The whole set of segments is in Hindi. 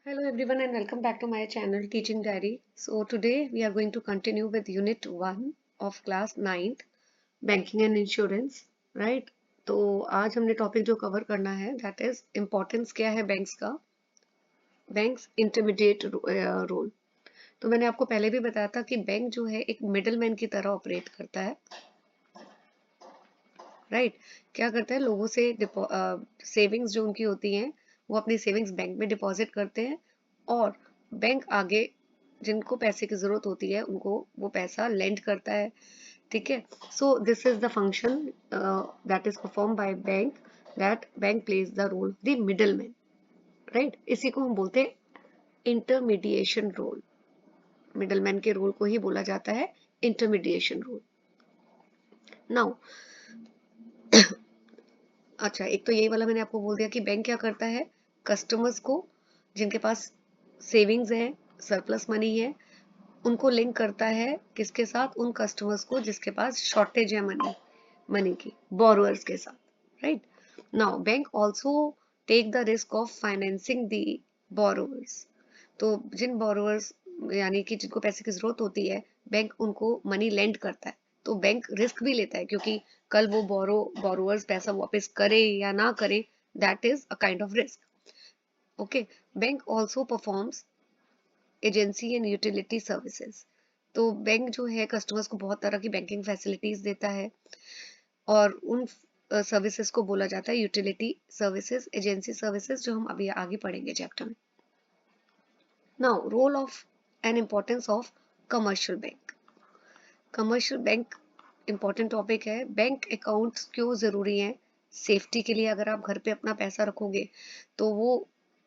Hello everyone and welcome back to my channel Teaching Diary. So today we are going to continue with Unit 1 of class 9th Banking and Insurance, right? तो आज हमने टॉपिक जो कवर करना है दैट इज इम्पोर्टेंस क्या है बैंक्स का, बैंक्स इंटरमीडिएट रोल। तो मैंने आपको पहले भी बताया था कि बैंक जो है एक मिडलमैन की तरह ऑपरेट करता है, राइट? क्या करता है, लोगों से सेविंग्स जो उनकी होती हैं वो अपनी सेविंग्स बैंक में डिपॉजिट करते हैं और बैंक आगे जिनको पैसे की जरूरत होती है उनको वो पैसा लेंड करता है, ठीक है? So this is the function that is perform by bank, that bank plays the role the middle man, right? इसी को हम बोलते हैं इंटरमीडिएशन रोल। मिडल मैन के रोल को ही बोला जाता है इंटरमीडिएशन रोल। नाउ अच्छा, एक तो यही वाला मैंने आपको बोल दिया कि बैंक क्या करता है, कस्टमर्स को जिनके पास सेविंग्स है, सरप्लस मनी है, उनको लिंक करता है किसके साथ, उन कस्टमर्स को जिसके पास शॉर्टेज है मनी की, बोरोअर्स के साथ, right? Now bank also take the risk of financing the borrowers. तो जिन बोरोअर्स यानी कि जिनको पैसे की जरूरत होती है, बैंक उनको मनी लेंड करता है, तो बैंक रिस्क भी लेता है क्योंकि कल वो बोरोअर्स पैसा वापस करे या ना करे, that is a kind of risk. Okay, bank also performs agency and utility services. तो बैंक जो है कस्टमर्स को बहुत तरह की बैंकिंग फैसिलिटीज देता है और उन सर्विसेज को बोला जाता है यूटिलिटी सर्विसेज, एजेंसी सर्विसेज, जो हम अभी आगे पढ़ेंगे चैप्टर में। Now role of and importance of commercial bank. Commercial bank important topic है। बैंक अकाउंट्स क्यों ज़रूरी हैं? सेफ्टी के लिए। अगर आप घर पे अपना पैसा रखोगे तो वो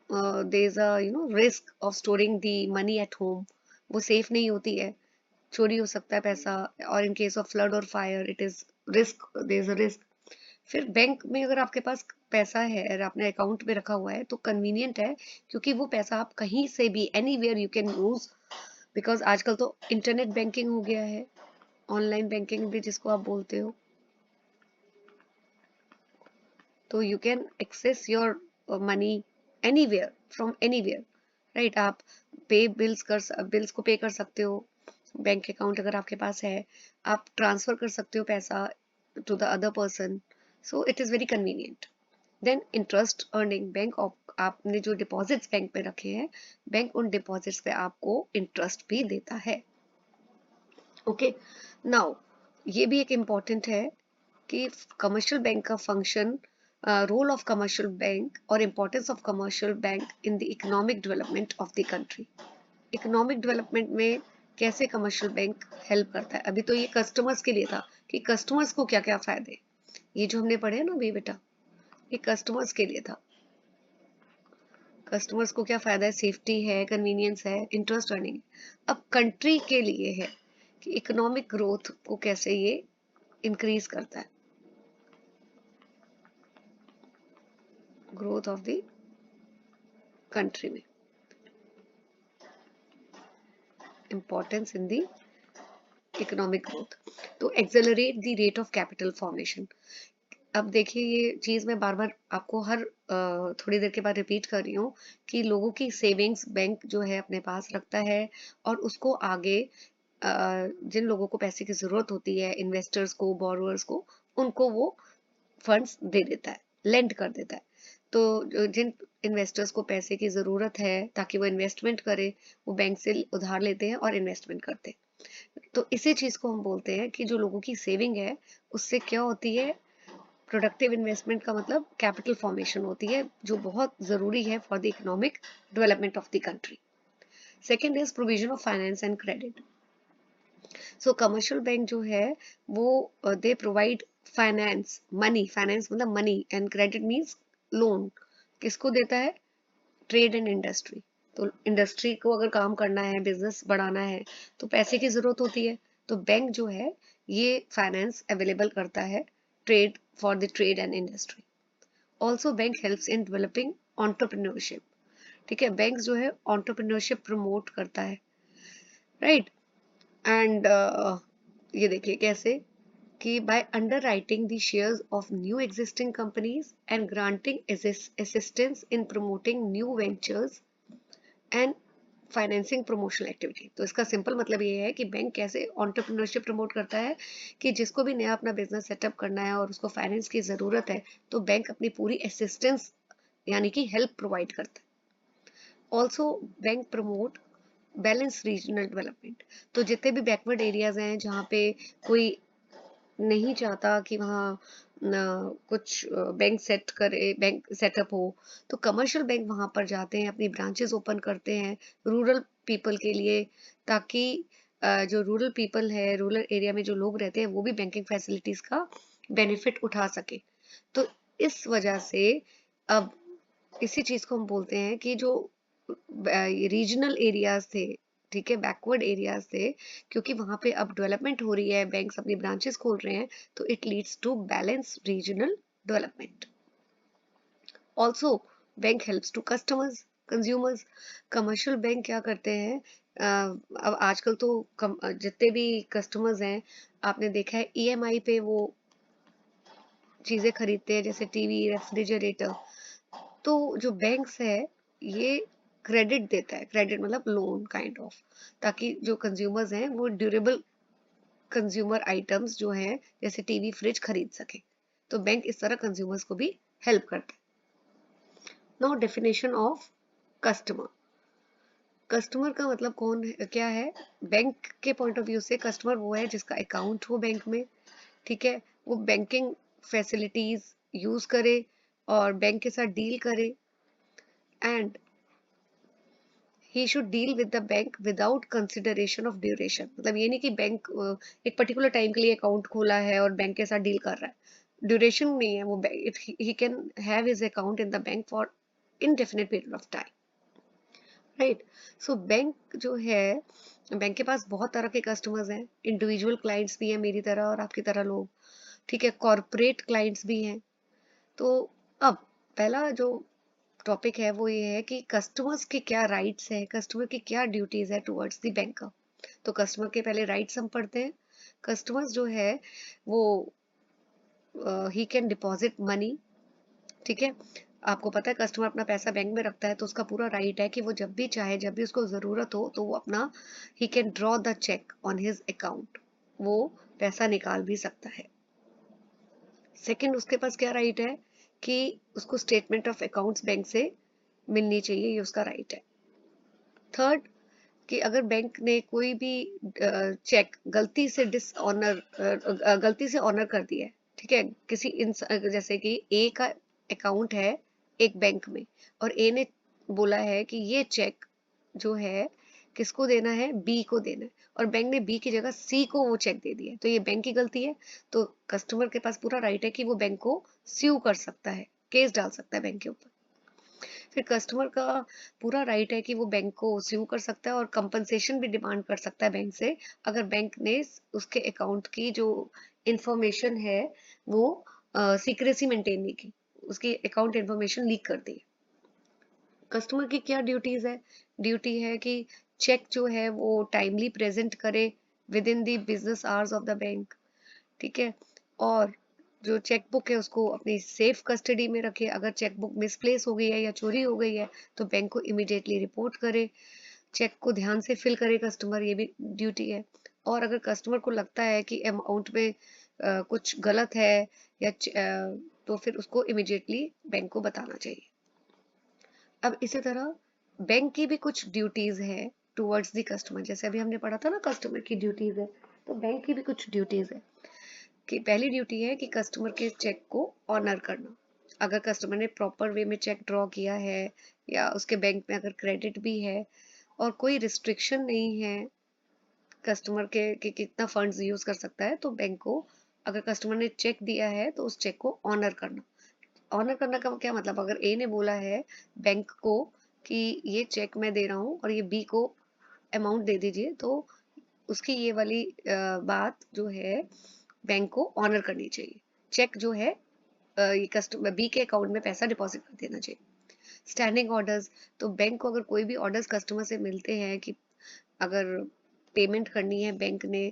there is a risk of storing the money at home, वो सेफ नहीं होती है, चोरी हो सकता है पैसा, और इन केस ऑफ फ्लड और fire it is risk, there is a risk. फिर बैंक में अगर आपके पास पैसा है और आपने अकाउंट में रखा हुआ है तो कन्वीनियंट है क्योंकि वो पैसा आप कहीं से भी anywhere you can use, because आजकल तो इंटरनेट बैंकिंग हो गया है, ऑनलाइन बैंकिंग भी जिसको आप बोलते हो, तो you can access your money anywhere from anywhere, right? आप बिल्स को पे कर सकते हो, बैंक अकाउंट अगर आपके पास है, आप ट्रांसफर कर सकते हो पैसा to the other person, so it is very convenient. Then interest earning bank, आपने जो डिपॉजिट्स बैंक में रखे हैं, बैंक उन डिपॉजिट्स पे आपको इंटरेस्ट भी देता है। ओके, नाउ ये भी एक इम्पॉर्टेंट है कि कमर्शियल बैंक का function, role of commercial bank और importance of commercial bank in the economic development of the country. Economic development में कैसे कमर्शियल बैंक हेल्प करता है? अभी तो ये कस्टमर्स के लिए था कि कस्टमर्स को क्या क्या फायदे, ये जो हमने पढ़े ना अभी बेटा, ये कस्टमर्स के लिए था। कस्टमर्स को क्या फायदा है? सेफ्टी है, कन्वीनियंस है, इंटरेस्ट अर्निंग। अब कंट्री के लिए है कि इकोनॉमिक ग्रोथ को कैसे ये इंक्रीज करता है, ग्रोथ ऑफ द कंट्री में, importance in the economic growth. तो accelerate the rate of capital formation. अब देखिए, ये चीज मैं बार बार आपको हर थोड़ी देर के बाद रिपीट कर रही हूँ कि लोगों की सेविंग्स बैंक जो है अपने पास रखता है और उसको आगे जिन लोगों को पैसे की जरूरत होती है, इन्वेस्टर्स को, बोरोअर्स को, उनको वो फंड्स दे देता है, लेंड कर देता है। तो जिन इन्वेस्टर्स को पैसे की जरूरत है ताकि वो इन्वेस्टमेंट करे, वो बैंक से उधार लेते हैं और इन्वेस्टमेंट करते हैं। तो इसी चीज को हम बोलते हैं कि जो लोगों की सेविंग है उससे क्या होती है, प्रोडक्टिव इन्वेस्टमेंट का मतलब कैपिटल फॉर्मेशन होती है, जो बहुत जरूरी है for the economic development of the country. Second is provision of finance and credit. So commercial bank जो है वो they provide finance, money, finance मतलब money, and credit means loan. किसको देता है? Trade and industry. तो इंडस्ट्री को अगर काम करना है, बिजनेस बढ़ाना है, तो पैसे की जरूरत होती है, तो बैंक जो है ये फाइनेंस अवेलेबल करता है, trade, for the trade and industry. Also bank helps in developing entrepreneurship. ठीक है, बैंक जो है ऑन्टरप्रेन्योरशिप प्रमोट करता है, राइट? एंड ये देखिए कैसे, कि by underwriting the shares of new existing companies and granting assistance in promoting new ventures, and financing promotional activity. तो इसका सिंपल मतलब ये है कि बैंक कैसे एंटरप्रेन्योरशिप प्रमोट करता है कि जिसको भी नया अपना बिजनेस सेटअप करना है और उसको फाइनेंस की ज़रूरत है तो बैंक अपनी पूरी असिस्टेंस यानी कि हेल्प प्रोवाइड करता है। Also bank promote balance regional development. तो जितने भी बैकवर्ड एरियाज हैं जहाँ पे कोई नहीं चाहता कि वहाँ कुछ बैंक सेट करे, बैंक सेटअप हो, तो कमर्शियल बैंक वहाँ पर जाते हैं, अपनी ब्रांचेस ओपन करते हैं रूरल पीपल के लिए, ताकि जो रूरल पीपल है, रूरल एरिया में जो लोग रहते हैं वो भी बैंकिंग फैसिलिटीज का बेनिफिट उठा सके। तो इस वजह से अब इसी चीज को हम बोलते हैं कि जो रीजनल एरियाज थे, ठीक है, बैकवर्ड एरियाज थे, क्योंकि वहां पे अब डेवलपमेंट हो रही है, बैंक्स अपनी ब्रांचेस खोल रहे हैं, तो it leads to balance regional development. Also bank helps to customers, consumers. Commercial bank क्या करते हैं, अब आजकल तो जितने भी कस्टमर्स हैं, आपने देखा है ईएमआई पे वो चीजें खरीदते हैं, जैसे टीवी, रेफ्रिजरेटर। तो जो बैंक्स है ये क्रेडिट देता है, क्रेडिट मतलब लोन काइंड ऑफ, ताकि जो कंज्यूमर्स हैं वो ड्यूरेबल कंज्यूमर आइटम्स जो हैं जैसे टीवी, फ्रिज खरीद सके। तो बैंक इस तरह कंज्यूमर्स को भी हेल्प करता है। Now definition of customer. Customer का मतलब कौन है, क्या है? बैंक के पॉइंट ऑफ व्यू से कस्टमर वो है जिसका अकाउंट हो बैंक में, ठीक है, वो बैंकिंग फैसिलिटीज यूज करे और बैंक के साथ डील करे, and he should deal with the bank without consideration of duration. मतलब ये नहीं कि बैंक एक पर्टिकुलर टाइम के लिए अकाउंट खोला है और बैंक के साथ डील कर रहा है, ड्यूरेशन नहीं है वो, he can have his account in the bank for indefinite period of time, right. So bank जो है, बैंक के पास बहुत तरह के कस्टमर्स हैं, इंडिविजुअल क्लाइंट्स भी हैं, मेरी तरह और आपकी तरह लोग, ठीक है, कॉरपोरेट क्लाइंट्स भी हैं। तो अब पहला जो टॉपिक है वो ये है कि कस्टमर्स के क्या राइट्स है, कस्टमर की क्या ड्यूटीज है टुवर्ड्स द बैंक। तो कस्टमर के पहले राइट्स हम पढ़ते हैं। कस्टमर्स जो है वो ही कैन डिपॉजिट मनी, ठीक है। आपको पता है कस्टमर अपना पैसा बैंक में रखता है तो उसका पूरा राइट है कि वो जब भी चाहे, जब भी उसको जरूरत हो, तो वो अपना ही can draw the cheque on his account, वो पैसा निकाल भी सकता है। सेकंड, उसके पास क्या राइट है कि उसको स्टेटमेंट ऑफ अकाउंट्स बैंक से मिलनी चाहिए, ये उसका राइट है। थर्ड, कि अगर बैंक ने कोई भी चेक गलती से ऑनर कर दिया है, ठीक है, जैसे कि ए का अकाउंट है एक बैंक में और ए ने बोला है कि ये चेक जो है किसको देना है, बी को देना है, और बैंक ने बी की जगह सी को वो चेक दे दिया, तो ये बैंक की गलती है। तो कस्टमर के पास पूरा राइट है कि वो बैंक को स्यू कर सकता है, केस डाल सकता है बैंक के ऊपर। फिर कस्टमर का पूरा राइट है कि वो बैंक को स्यू कर सकता है और कंपनसेशन भी डिमांड कर सकता है बैंक से, अगर बैंक ने उसके अकाउंट की जो इंफॉर्मेशन है वो सीक्रेसी मेंटेन नहीं की, उसकी अकाउंट इंफॉर्मेशन लीक कर दी। कस्टमर की क्या ड्यूटीज है? ड्यूटी है कि चेक जो है वो टाइमली प्रेजेंट करे with in the business hours of the bank, ठीक है, और जो चेक बुक है उसको अपनी सेफ कस्टडी में रखे। अगर चेक बुक मिसप्लेस हो गई है या चोरी हो गई है तो बैंक को इमीडिएटली रिपोर्ट करे, चेक को ध्यान से फिल करे कस्टमर, ये भी ड्यूटी है। और अगर कस्टमर को लगता है कि अमाउंट में कुछ गलत है या तो फिर उसको इमीडिएटली बैंक को बताना चाहिए। अब इसी तरह बैंक की भी कुछ ड्यूटीज है टुवर्ड्स द कस्टमर, जैसे अभी हमने पढ़ा था ना कस्टमर की ड्यूटीज है, तो बैंक की भी कुछ ड्यूटीज है। कि पहली ड्यूटी है कि कस्टमर के चेक को ऑनर करना। अगर कस्टमर ने प्रॉपर वे में चेक ड्रॉ किया है या उसके बैंक में अगर क्रेडिट भी है और कोई रिस्ट्रिक्शन नहीं है कस्टमर के कि कितना फंड्स यूज कर सकता है, तो बैंक को, अगर कस्टमर ने चेक दिया है तो उस चेक को ऑनर करना। ऑनर करने का क्या मतलब, अगर ए ने बोला है बैंक को कि ये चेक मैं दे रहा हूँ और ये बी को अमाउंट दे दीजिए, तो उसकी ये वाली बात जो है बैंक को ऑनर करनी चाहिए। चेक जो है ये कस्टमर बी के अकाउंट में पैसा डिपॉजिट कर देना चाहिए। स्टैंडिंग ऑर्डर्स, तो बैंक को अगर कोई भी ऑर्डर्स कस्टमर से मिलते हैं कि अगर पेमेंट करनी है बैंक ने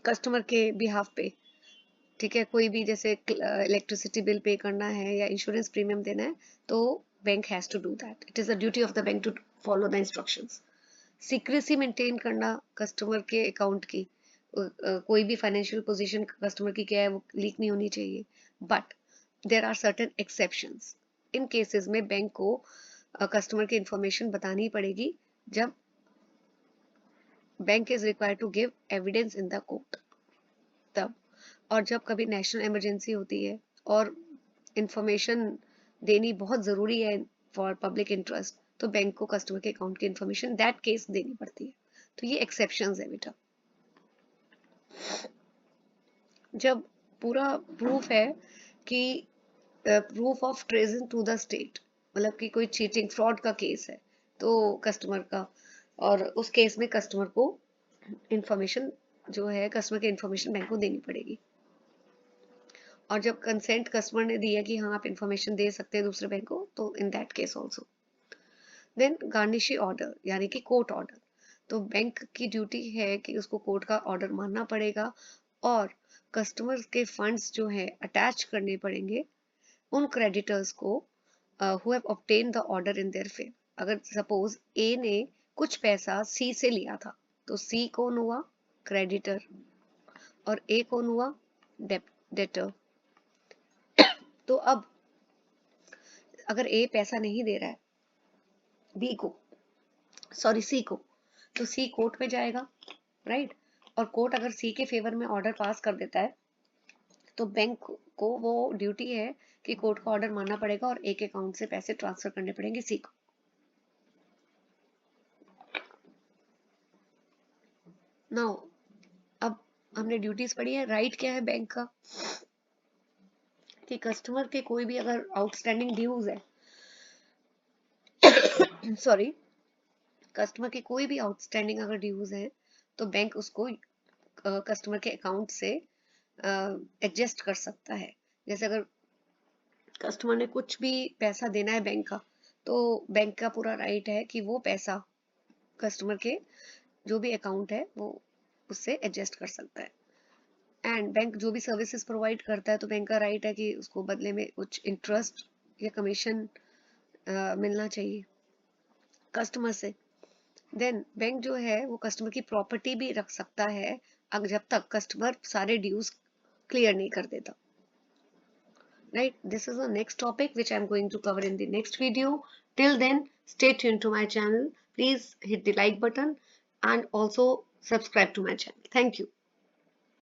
कस्टमर के बिहाफ पे, ठीक है, कोई भी जैसे इलेक्ट्रिसिटी बिल पे करना है या इंश्योरेंस प्रीमियम देना है, तो bank has to do that. It is a duty of the bank to follow the instructions. Secrecy maintain करना कस्टमर के अकाउंट की, कोई भी फाइनेंशियल पोजीशन कस्टमर की क्या है वो लीक नहीं होनी चाहिए. But there are certain exceptions. In cases में बैंक को कस्टमर की इंफॉर्मेशन बतानी पड़ेगी जब bank is required to give evidence in the court, तब. और जब कभी नेशनल इमरजेंसी होती है और इंफॉर्मेशन देनी बहुत जरूरी है फॉर पब्लिक इंटरेस्ट, तो बैंक को कस्टमर के अकाउंट की इंफॉर्मेशन दैट केस देनी पड़ती है. तो ये एक्सेप्शंस है बेटा. जब पूरा प्रूफ है कि proof of treason to the state, मतलब कि कोई चीटिंग फ्रॉड का केस है तो कस्टमर का, और उस केस में कस्टमर को इंफॉर्मेशन जो है कस्टमर की इंफॉर्मेशन बैंक को देनी पड़ेगी. और जब कंसेंट कस्टमर ने दिया कि हाँ आप इंफॉर्मेशन दे सकते हैं दूसरे बैंक को, तो in that case also. Then garnishee order यानी कि कोर्ट ऑर्डर. तो बैंक की ड्यूटी है कि उसको कोर्ट का ऑर्डर मानना पड़ेगा और कस्टमर के फंड्स जो है अटैच करने पड़ेंगे उन क्रेडिटर्स को who have obtained the order in their favour. अगर सपोज ए ने कुछ पैसा सी से लिया था, तो सी कौन हुआ? क्रेडिटर. और ए कौन हुआ? डेटर. तो अब अगर ए पैसा नहीं दे रहा है बी को, सॉरी सी को, तो सी कोर्ट में जाएगा, राइट. और कोर्ट अगर सी के फेवर में ऑर्डर पास कर देता है तो बैंक को वो ड्यूटी है कि कोर्ट का ऑर्डर मानना पड़ेगा और एक अकाउंट से पैसे ट्रांसफर करने पड़ेंगे सी को. नाउ अब हमने ड्यूटीज पढ़ी है. राइट क्या है बैंक का? कि कस्टमर के कोई भी अगर आउटस्टैंडिंग ड्यूज है सॉरी, कस्टमर के कोई भी आउटस्टैंडिंग अगर ड्यूज है तो बैंक उसको कस्टमर के अकाउंट से एडजस्ट कर सकता है. जैसे अगर कस्टमर ने कुछ भी पैसा देना है बैंक का, तो बैंक का पूरा राइट है कि वो पैसा कस्टमर के जो भी अकाउंट है वो उससे एडजस्ट कर सकता है. एंड बैंक जो भी सर्विसेज प्रोवाइड करता है तो बैंक का राइट है कि उसको बदले में कुछ इंटरेस्ट या कमीशन मिलना चाहिए कस्टमर से. देन बैंक जो है वो कस्टमर की प्रॉपर्टी भी रख सकता है अगर जब तक कस्टमर सारे ड्यूज क्लियर नहीं कर देता. Right, this is the next topic which I'm going to cover in the next video. Till then, stay tuned to my channel. Please hit the like button and also subscribe to my channel. Thank you.